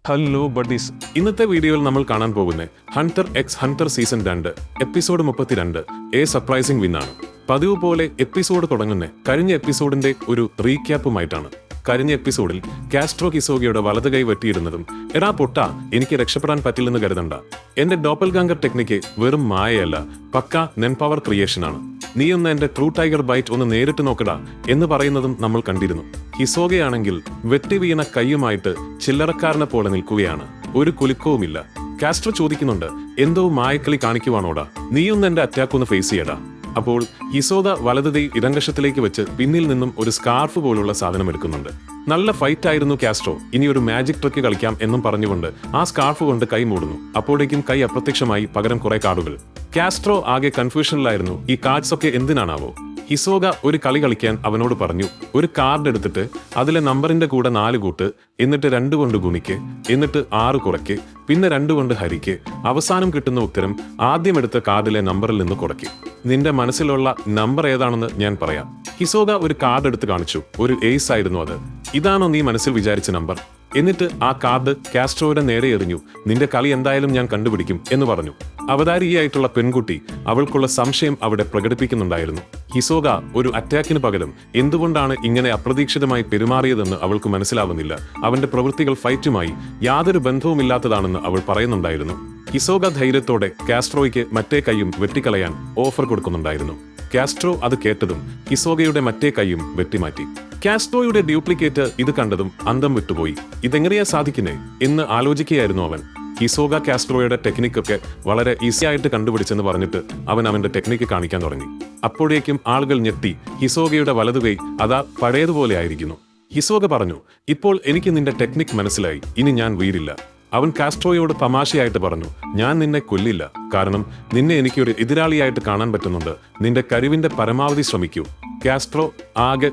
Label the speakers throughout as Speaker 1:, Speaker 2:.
Speaker 1: Hello buddies. ഇന്നത്തെ വീഡിയോയിൽ നമ്മൾ കാണാൻ പോകുന്നത് Hunter X Hunter season 2 episode 32 a surprising വിന്നാണ്. പതിവ് പോലെ എപ്പിസോഡ് തുടങ്ങുന്ന കഴിഞ്ഞ എപ്പിസോഡിന്റെ ഒരു റീക്യാപ്പുമായിട്ടാണ്. കഴിഞ്ഞ എപ്പിസോഡിൽ കാസ്ട്രോ ഹിസോഗയുടെ വലത് കൈ വെട്ടിയിരുന്നതും എടാ പൊട്ട എനിക്ക് രക്ഷപ്പെടാൻ പറ്റില്ലെന്ന് കരുതണ്ട, എന്റെ ഡോപ്പൽഗാങ്കർ ടെക്നിക്ക് വെറും മായയല്ല, പക്ക നെൻ പവർ ക്രിയേഷനാണ്, നീ ഒന്ന് എന്റെ ട്രൂ ടൈഗർ ബൈറ്റ് ഒന്ന് നേരിട്ട് നോക്കടാ എന്ന് പറയുന്നതും നമ്മൾ കണ്ടിരുന്നു. ഹിസോഗയാണെങ്കിൽ വെട്ടി വീണ കൈയുമായിട്ട് ചില്ലറക്കാരനെ പോലെ നിൽക്കുകയാണ്, ഒരു കുലുക്കവുമില്ല. കാസ്ട്രോ ചോദിക്കുന്നുണ്ട്, എന്തോ മായക്കളി കാണിക്കുവാണോടാ, നീയൊന്ന് എന്റെ അറ്റാക്ക് ഒന്ന് ഫേസ് ചെയ്യടാ. അപ്പോൾ ഹിസോദ വലത് കൈ ഇടംകഷത്തിലേക്ക് വെച്ച് പിന്നിൽ നിന്നും ഒരു സ്കാർഫ് പോലുള്ള സാധനം എടുക്കുന്നുണ്ട്. നല്ല ഫൈറ്റ് ആയിരുന്നു കാസ്ട്രോ, ഇനി ഒരു മാജിക് ട്രിക്ക് കളിക്കാം എന്നും പറഞ്ഞുകൊണ്ട് ആ സ്കാർഫ് കൊണ്ട് കൈ മൂടുന്നു. അപ്പോഴേക്കും കൈ അപ്രത്യക്ഷമായി, പകരം കുറെ കാർഡുകൾ. കാസ്ട്രോ ആകെ കൺഫ്യൂഷനിലായിരുന്നു, ഈ കാർഡ്സ് ഒക്കെ എന്തിനാണാവോ. ഹിസോഗ ഒരു കളി കളിക്കാൻ അവനോട് പറഞ്ഞു, ഒരു കാർഡ് എടുത്തിട്ട് അതിലെ നമ്പറിന്റെ കൂടെ 4 കൂട്ട്, എന്നിട്ട് 2 കൊണ്ട് ഗുണിക്ക്, എന്നിട്ട് 6 കുറയ്ക്ക്, പിന്നെ 2 കൊണ്ട് ഹരിക്ക്, അവസാനം കിട്ടുന്ന ഉത്തരം ആദ്യം എടുത്ത കാർഡിലെ നമ്പറിൽ നിന്ന് കുറയ്ക്ക്. നിന്റെ മനസ്സിലുള്ള നമ്പർ ഏതാണെന്ന് ഞാൻ പറയാം. ഹിസോഗ ഒരു കാർഡ് എടുത്ത് കാണിച്ചു, ഒരു ഏസ് ആയിരുന്നു അത്. ഇതാണോ നീ മനസ്സിൽ വിചാരിച്ച നമ്പർ? എന്നിട്ട് ആ കാർഡ് കാസ്ട്രോയുടെ നേരെ എറിഞ്ഞു. നിന്റെ കളി എന്തായാലും ഞാൻ കണ്ടുപിടിക്കും എന്ന് പറഞ്ഞു. അവതാരികയായിട്ടുള്ള പെൺകുട്ടി അവൾക്കുള്ള സംശയം അവിടെ പ്രകടിപ്പിക്കുന്നുണ്ടായിരുന്നു. ഹിസോഗ ഒരു അറ്റാക്കിന് പകരം എന്തുകൊണ്ടാണ് ഇങ്ങനെ അപ്രതീക്ഷിതമായി പെരുമാറിയതെന്ന് അവൾക്ക് മനസ്സിലാവുന്നില്ല. അവന്റെ പ്രവൃത്തികൾ ഫൈറ്റുമായി യാതൊരു ബന്ധവുമില്ലാത്തതാണെന്ന് അവൾ പറയുന്നുണ്ടായിരുന്നു. ഹിസോഗ ധൈര്യത്തോടെ കാസ്ട്രോയ്ക്ക് മറ്റേ കൈയും വെട്ടിക്കളയാൻ ഓഫർ കൊടുക്കുന്നുണ്ടായിരുന്നു. കാസ്ട്രോ അത് കേട്ടതും ഹിസോഗയുടെ മറ്റേ കൈയും വെട്ടിമാറ്റി. കാസ്ട്രോയുടെ ഡ്യൂപ്ലിക്കേറ്റ് ഇത് കണ്ടതും അന്തം വിട്ടുപോയി. ഇതെങ്ങനെയാ സാധിക്കുന്നേ എന്ന് ആലോചിക്കുകയായിരുന്നു അവൻ. ഹിസോഗ കാസ്ട്രോയുടെ ടെക്നിക്കൊക്കെ വളരെ ഈസി ആയിട്ട് കണ്ടുപിടിച്ചെന്ന് പറഞ്ഞിട്ട് അവൻ അവന്റെ ടെക്നിക്ക് കാണിക്കാൻ തുടങ്ങി. അപ്പോഴേക്കും ആളുകൾ ഞെട്ടി. ഹിസോഗയുടെ വലതുകൈ അതാ പഴയതുപോലെ ആയിരിക്കുന്നു. ഹിസോഗ പറഞ്ഞു, ഇപ്പോൾ എനിക്ക് നിന്റെ ടെക്നിക് മനസ്സിലായി, ഇനി ഞാൻ വീഴില്ല. അവൻ കാസ്ട്രോയോട് തമാശയായിട്ട് പറഞ്ഞു, ഞാൻ നിന്നെ കൊല്ലില്ല, കാരണം നിന്നെ എനിക്കൊരു എതിരാളിയായിട്ട് കാണാൻ പറ്റുന്നുണ്ട്, നിന്റെ കഴിവിന്റെ പരമാവധി ശ്രമിക്കൂ. കാസ്ട്രോ ആകെ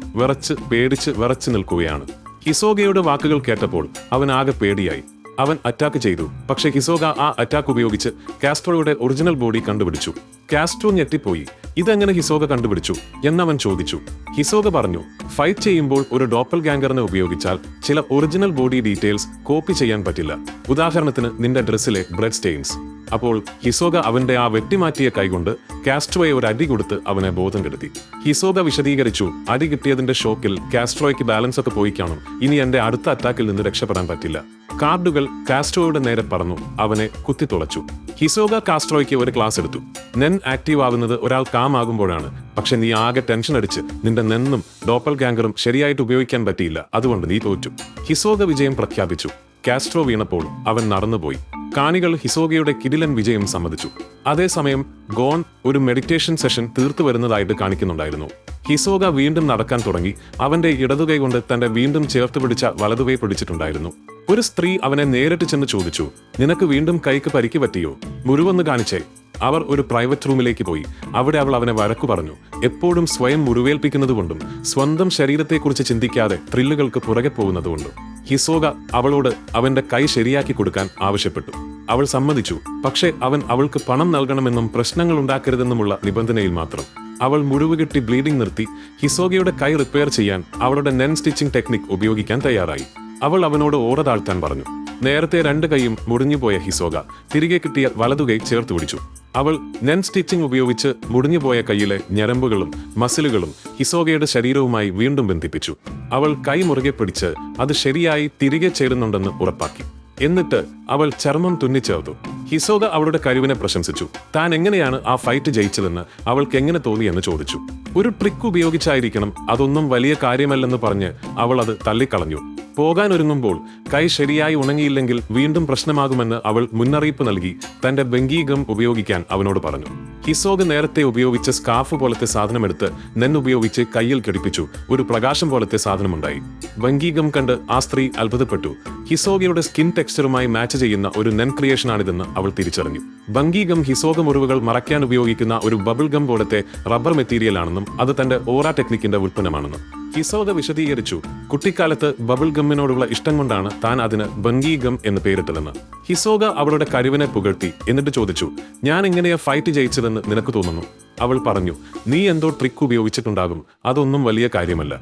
Speaker 1: പേടിച്ച് നിൽക്കുകയാണ്. ഹിസോഗയുടെ വാക്കുകൾ കേട്ടപ്പോൾ അവൻ ആകെ പേടിയായി. അവൻ അറ്റാക്ക് ചെയ്തു. പക്ഷേ ഹിസോഗ ആ അറ്റാക്ക് ഉപയോഗിച്ച് കാസ്ട്രോയുടെ ഒറിജിനൽ ബോഡി കണ്ടുപിടിച്ചു. കാസ്ട്രോ ഞെട്ടിപ്പോയി. ഇതെങ്ങനെ ഹിസോഗ കണ്ടുപിടിച്ചു എന്നവൻ ചോദിച്ചു. ഹിസോഗ പറഞ്ഞു, ഫൈറ്റ് ചെയ്യുമ്പോൾ ഒരു ഡോപ്പൽഗാങ്കറിനെ ഉപയോഗിച്ചാൽ ചില ഒറിജിനൽ ബോഡി ഡീറ്റെയിൽസ് കോപ്പി ചെയ്യാൻ പറ്റില്ല. ഉദാഹരണത്തിന് നിന്റെ ഡ്രസ്സിലെ ബ്ലഡ് സ്റ്റെയിൻസ്. അപ്പോൾ ഹിസോഗ അവന്റെ ആ വെട്ടിമാറ്റിയ കൈകൊണ്ട് കാസ്ട്രോയെ ഒരു അടി കൊടുത്ത് അവനെ ബോധം കെടുത്തി. ഹിസോഗ വിശദീകരിച്ചു, അടി കിട്ടിയതിന്റെ ഷോക്കിൽ കാസ്ട്രോയ്ക്ക് ബാലൻസ് ഒക്കെ പോയി കാണും, ഇനി എന്റെ അടുത്ത അറ്റാക്കിൽ നിന്ന് രക്ഷപ്പെടാൻ പറ്റില്ല. കാർഡുകൾ കാസ്ട്രോയുടെ നേരെ പറന്നു അവനെ കുത്തിത്തുളച്ചു. ഹിസോഗ കാസ്ട്രോയ്ക്ക് ഒരു ക്ലാസ് എടുത്തു. നെൻ ആക്റ്റീവ് ആവുന്നത് ഒരാൾ കാം ആകുമ്പോഴാണ്. പക്ഷെ നീ ആകെ ടെൻഷൻ അടിച്ച് നിന്റെ നെന്നും ഡോപ്പൽഗാങ്കറും ശരിയായിട്ട് ഉപയോഗിക്കാൻ പറ്റിയില്ല, അതുകൊണ്ട് നീ തോറ്റു. ഹിസോഗ വിജയം പ്രഖ്യാപിച്ചു. കാസ്ട്രോ വീണപ്പോൾ അവൻ നടന്നുപോയി. കാണികൾ ഹിസോഗയുടെ കിടിലൻ വിജയം സമ്മതിച്ചു. അതേസമയം ഗോൺ ഒരു മെഡിറ്റേഷൻ സെഷൻ തീർത്തു വരുന്നതായിട്ട് കാണിക്കുന്നുണ്ടായിരുന്നു. ഹിസോഗ വീണ്ടും നടക്കാൻ തുടങ്ങി. അവന്റെ ഇടതുകൈ കൊണ്ട് തന്റെ വീണ്ടും ചേർത്ത് പിടിച്ച വലതുകൈ പിടിച്ചിട്ടുണ്ടായിരുന്നു. ഒരു സ്ത്രീ അവനെ നേരിട്ട് ചെന്ന് ചോദിച്ചു, നിനക്ക് വീണ്ടും കൈക്ക് പരിക്ക് പറ്റിയോ? മുറിവൊന്ന് കാണിച്ചേ. അവർ ഒരു പ്രൈവറ്റ് റൂമിലേക്ക് പോയി. അവിടെ അവൾ അവനെ വഴക്കു പറഞ്ഞു. എപ്പോഴും സ്വയം മുറിവേൽപ്പിക്കുന്നതുകൊണ്ടും സ്വന്തം ശരീരത്തെക്കുറിച്ച് ചിന്തിക്കാതെ ത്രില്ലുകൾക്ക് പുറകെ പോകുന്നതുകൊണ്ടും. ഹിസോഗ അവളോട് അവന്റെ കൈ ശരിയാക്കി കൊടുക്കാൻ ആവശ്യപ്പെട്ടു. അവൾ സമ്മതിച്ചു. പക്ഷേ അവൻ അവൾക്ക് പണം നൽകണമെന്നും പ്രശ്നങ്ങൾ ഉണ്ടാക്കരുതെന്നുമുള്ള നിബന്ധനയിൽ മാത്രം. അവൾ മുറിവുകെട്ടി ബ്ലീഡിംഗ് നിർത്തി ഹിസോഗയുടെ കൈ റിപ്പയർ ചെയ്യാൻ അവളുടെ നെൻ സ്റ്റിച്ചിങ് ടെക്നിക് ഉപയോഗിക്കാൻ തയ്യാറായി. അവൾ അവനോട് ഓറ താഴ്ത്താൻ പറഞ്ഞു. നേരത്തെ 2 കൈയും മുറിഞ്ഞുപോയ ഹിസോഗ തിരികെ കിട്ടിയ വലതുകൈ ചേർത്ത് പിടിച്ചു. അവൾ നെൻ സ്റ്റിച്ചിങ് ഉപയോഗിച്ച് മുറിഞ്ഞുപോയ കൈയിലെ ഞരമ്പുകളും മസിലുകളും ഹിസോഗയുടെ ശരീരവുമായി വീണ്ടും ബന്ധിപ്പിച്ചു. അവൾ കൈ മുറുകെ പിടിച്ച് അത് ശരിയായി തിരികെ ചേരുന്നുണ്ടെന്ന് ഉറപ്പാക്കി. എന്നിട്ട് അവൾ ചർമ്മം തുന്നിച്ചേർത്തു. ഹിസോഗ അവളുടെ കഴിവിനെ പ്രശംസിച്ചു. താൻ എങ്ങനെയാണ് ആ ഫൈറ്റ് ജയിച്ചതെന്ന് അവൾക്ക് എങ്ങനെ തോന്നിയെന്ന് ചോദിച്ചു. ഒരു ട്രിക്ക് ഉപയോഗിച്ചായിരിക്കണം, അതൊന്നും വലിയ കാര്യമല്ലെന്ന് പറഞ്ഞ് അവൾ അത് തള്ളിക്കളഞ്ഞു. പോകാനൊരുങ്ങുമ്പോൾ കൈ ശരിയായി ഉണങ്ങിയില്ലെങ്കിൽ വീണ്ടും പ്രശ്നമാകുമെന്ന് അവൾ മുന്നറിയിപ്പ് നൽകി തന്റെ ബംഗീഗം ഉപയോഗിക്കാൻ അവനോട് പറഞ്ഞു. ഹിസോഗ നേരത്തെ ഉപയോഗിച്ച സ്കാർഫ് പോലത്തെ സാധനമെടുത്ത് നെൻ ഉപയോഗിച്ച് കയ്യിൽ ഘടിപ്പിച്ചു. ഒരു പ്രകാശം പോലത്തെ സാധനമുണ്ടായി. ബംഗീഗം കണ്ട് ആ സ്ത്രീ അത്ഭുതപ്പെട്ടു. ഹിസോഗയുടെ സ്കിൻ ടെക്സ്ചറുമായി മാച്ച് ചെയ്യുന്ന ഒരു നെൻ ക്രിയേഷനാണിതെന്ന് അവൾ തിരിച്ചറിഞ്ഞു. ബംഗീഗം ഹിസോഗ മുറിവുകൾ മറയ്ക്കാൻ ഉപയോഗിക്കുന്ന ഒരു ബബിൾ ഗം പോലത്തെ റബ്ബർ മെറ്റീരിയൽ ആണെന്നും അത് തന്റെ ഓറ ടെക്നിക്കിന്റെ ഉൽപ്പന്നമാണെന്നും ഹിസോഗ വിശദീകരിച്ചു. കുട്ടിക്കാലത്ത് ബബിൾ ഗമ്മിനോടുള്ള ഇഷ്ടം കൊണ്ടാണ് താൻ അതിന് ബംഗീഗം എന്ന് പേരിട്ടതെന്ന്. ഹിസോഗ അവളുടെ കഴിവിനെ പുകഴ്ത്തി. എന്നിട്ട് ചോദിച്ചു, ഞാൻ എങ്ങനെയാ ഫൈറ്റ് ജയിച്ചതെന്ന് നിനക്ക് തോന്നുന്നു? അവൾ പറഞ്ഞു, നീ എന്തോ ട്രിക്ക് ഉപയോഗിച്ചിട്ടുണ്ടാകും, അതൊന്നും വലിയ കാര്യമല്ല.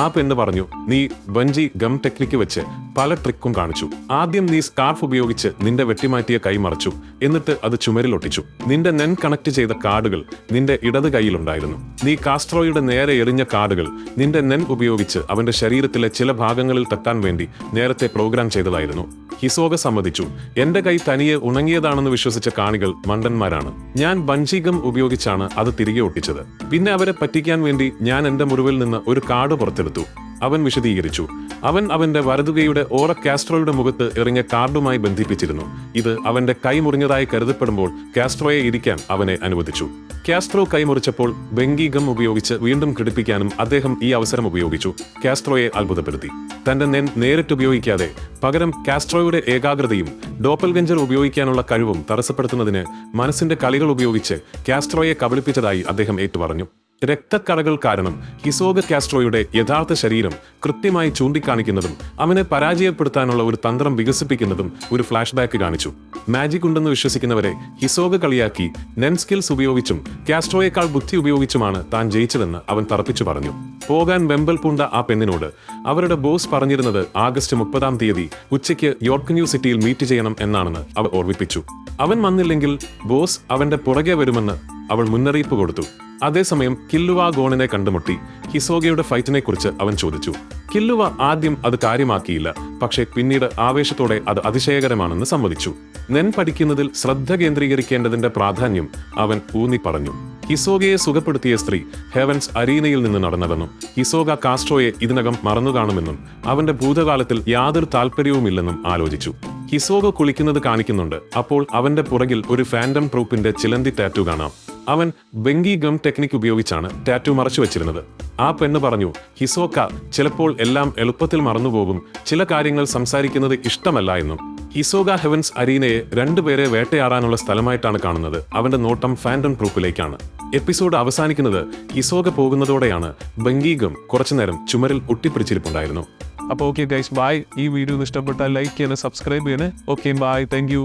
Speaker 1: ആ പെണ്ണ് പറഞ്ഞു, നീ ബഞ്ചി ഗം ടെക്നിക്ക് വെച്ച് പല ട്രിക്കും കാണിച്ചു. ആദ്യം നീ സ്കാർഫ് ഉപയോഗിച്ച് നിന്റെ വെട്ടിമാറ്റിയ കൈ മറച്ചു, എന്നിട്ട് അത് ചുമരിലൊട്ടിച്ചു. നിന്റെ നെൻ കണക്ട് ചെയ്ത കാർഡുകൾ നിന്റെ ഇടത് കൈയിലുണ്ടായിരുന്നു. നീ കാസ്ട്രോയുടെ നേരെ എറിഞ്ഞ കാർഡുകൾ നിന്റെ നെൻ ഉപയോഗിച്ച് അവന്റെ ശരീരത്തിലെ ചില ഭാഗങ്ങളിൽ തട്ടാൻ വേണ്ടി നേരത്തെ പ്രോഗ്രാം ചെയ്തതായിരുന്നു. ഹിസോക സമ്മതിച്ചു. എന്റെ കൈ തനിയെ ഉണങ്ങിയതാണെന്ന് വിശ്വസിച്ച കാണികൾ മണ്ടന്മാരാണ്. ഞാൻ ബഞ്ചീഗം ഉപയോഗിച്ചാണ് അത് തിരികെ ഒട്ടിച്ചത്. പിന്നെ അവരെ പറ്റിക്കാൻ വേണ്ടി ഞാൻ എന്റെ മുറിവിൽ നിന്ന് ഒരു കാർഡ് പുറത്തെടുത്തു. അവൻ വിശദീകരിച്ചു. അവൻ അവന്റെ വലതുകൈയുടെ ഓറ കാസ്ട്രോയുടെ മുഖത്ത് എറിഞ്ഞ കാർഡുമായി ബന്ധിപ്പിച്ചിരുന്നു. ഇത് അവന്റെ കൈ മുറിഞ്ഞതായി കരുതപ്പെടുമ്പോൾ കാസ്ട്രോയെ ഇരിക്കാൻ അവനെ അനുവദിച്ചു. കാസ്ട്രോ കൈമുറിച്ചപ്പോൾ ബെങ്കി ഗം ഉപയോഗിച്ച് വീണ്ടും ഘടിപ്പിക്കാനും അദ്ദേഹം ഈ അവസരം ഉപയോഗിച്ചു. കാസ്ട്രോയെ അത്ഭുതപ്പെടുത്തി. തന്റെ നെൻ നേരിട്ട് ഉപയോഗിക്കാതെ പകരം കാസ്ട്രോയുടെ ഏകാഗ്രതയും ഡോപ്പൽഗഞ്ചർ ഉപയോഗിക്കാനുള്ള കഴിവും തടസ്സപ്പെടുത്തുന്നതിന് മനസ്സിന്റെ കളികൾ ഉപയോഗിച്ച് കാസ്ട്രോയെ കബളിപ്പിച്ചതായി അദ്ദേഹം ഏറ്റുപറഞ്ഞു. രക്തക്കറകൾ കാരണം ഹിസോക കാസ്ട്രോയുടെ യഥാർത്ഥ ശരീരം കൃത്യമായി ചൂണ്ടിക്കാണിക്കുന്നതും അവനെ പരാജയപ്പെടുത്താനുള്ള ഒരു തന്ത്രം വികസിപ്പിക്കുന്നതും ഒരു ഫ്ലാഷ് ബാക്ക് കാണിച്ചു. മാജിക് ഉണ്ടെന്ന് വിശ്വസിക്കുന്നവരെ ഹിസോക കളിയാക്കി നെൻ സ്കിൽസ് ഉപയോഗിച്ചും കാസ്ട്രോയേക്കാൾ ബുദ്ധി ഉപയോഗിച്ചുമാണ് താൻ ജയിച്ചതെന്ന് അവൻ തറപ്പിച്ചു പറഞ്ഞു. പോകാൻ വെമ്പൽ പൂണ്ട ആ പെണ്ണിനോട് അവരുടെ ബോസ് പറഞ്ഞിരുന്നത് ആഗസ്റ്റ് 30 ഉച്ചയ്ക്ക് യോർക്ക് ന്യൂ സിറ്റിയിൽ മീറ്റ് ചെയ്യണം എന്നാണെന്ന് അവൾ ഓർമ്മിപ്പിച്ചു. അവൻ വന്നില്ലെങ്കിൽ ബോസ് അവന്റെ പുറകെ വരുമെന്ന് അവൾ മുന്നറിയിപ്പ് കൊടുത്തു. അതേസമയം കില്ലുവ ഗോണിനെ കണ്ടുമുട്ടി ഹിസോഗയുടെ ഫൈറ്റിനെ കുറിച്ച് അവൻ ചോദിച്ചു. കില്ലുവ ആദ്യം അത് കാര്യമാക്കിയില്ല, പക്ഷേ പിന്നീട് ആവേശത്തോടെ അത് അതിശയകരമാണെന്ന് സമ്മതിച്ചു. നെൻ പഠിക്കുന്നതിൽ ശ്രദ്ധ കേന്ദ്രീകരിക്കേണ്ടതിന്റെ പ്രാധാന്യം അവൻ ഊന്നി പറഞ്ഞു. ഹിസോഗയെ സുഖപ്പെടുത്തിയ സ്ത്രീ ഹെവൻസ് അരീനയിൽ നിന്ന് നടന്നതെന്നും ഹിസോഗ കാസ്ട്രോയെ ഇതിനകം മറന്നു കാണുമെന്നും അവന്റെ ഭൂതകാലത്തിൽ യാതൊരു താല്പര്യവുമില്ലെന്നും ആലോചിച്ചു. ഹിസോഗ കുളിക്കുന്നത് കാണിക്കുന്നുണ്ട്. അപ്പോൾ അവന്റെ പുറകിൽ ഒരു ഫാൻഡം ട്രൂപ്പിന്റെ ചിലന്തി ടാറ്റു കാണാം. അവൻ ബെങ്കി ഗം ടെക്നിക് ഉപയോഗിച്ചാണ് ടാറ്റു മറച്ചു വെച്ചിരുന്നത്. ആ പെണ്ണ് പറഞ്ഞു, ഹിസോക്ക ചിലപ്പോൾ എല്ലാം എളുപ്പത്തിൽ മറന്നുപോകും, ചില കാര്യങ്ങൾ സംസാരിക്കുന്നത് ഇഷ്ടമല്ല എന്നും. ഹിസോഗ ഹെവൻസ് അരീനയെ രണ്ടുപേരെ വേട്ടയാടാനുള്ള സ്ഥലമായിട്ടാണ് കാണുന്നത്. അവന്റെ നോട്ടം ഫാൻഡം ട്രൂപ്പിലേക്കാണ്. എപ്പിസോഡ് അവസാനിക്കുന്നത് ഹിസോഗ പോകുന്നതോടെയാണ്. ബെങ്കി ഗം കുറച്ചുനേരം ചുമരിൽ ഒട്ടിപ്പിടിച്ചിരിപ്പുണ്ടായിരുന്നു.
Speaker 2: അപ്പോൾ ഓക്കെ ഗൈസ്, ബൈ. ഈ വീഡിയോ ഇഷ്ടപ്പെട്ടാൽ ലൈക്ക് ചെയ്യണം, സബ്സ്ക്രൈബ് ചെയ്യണേ. Okay bye, thank you.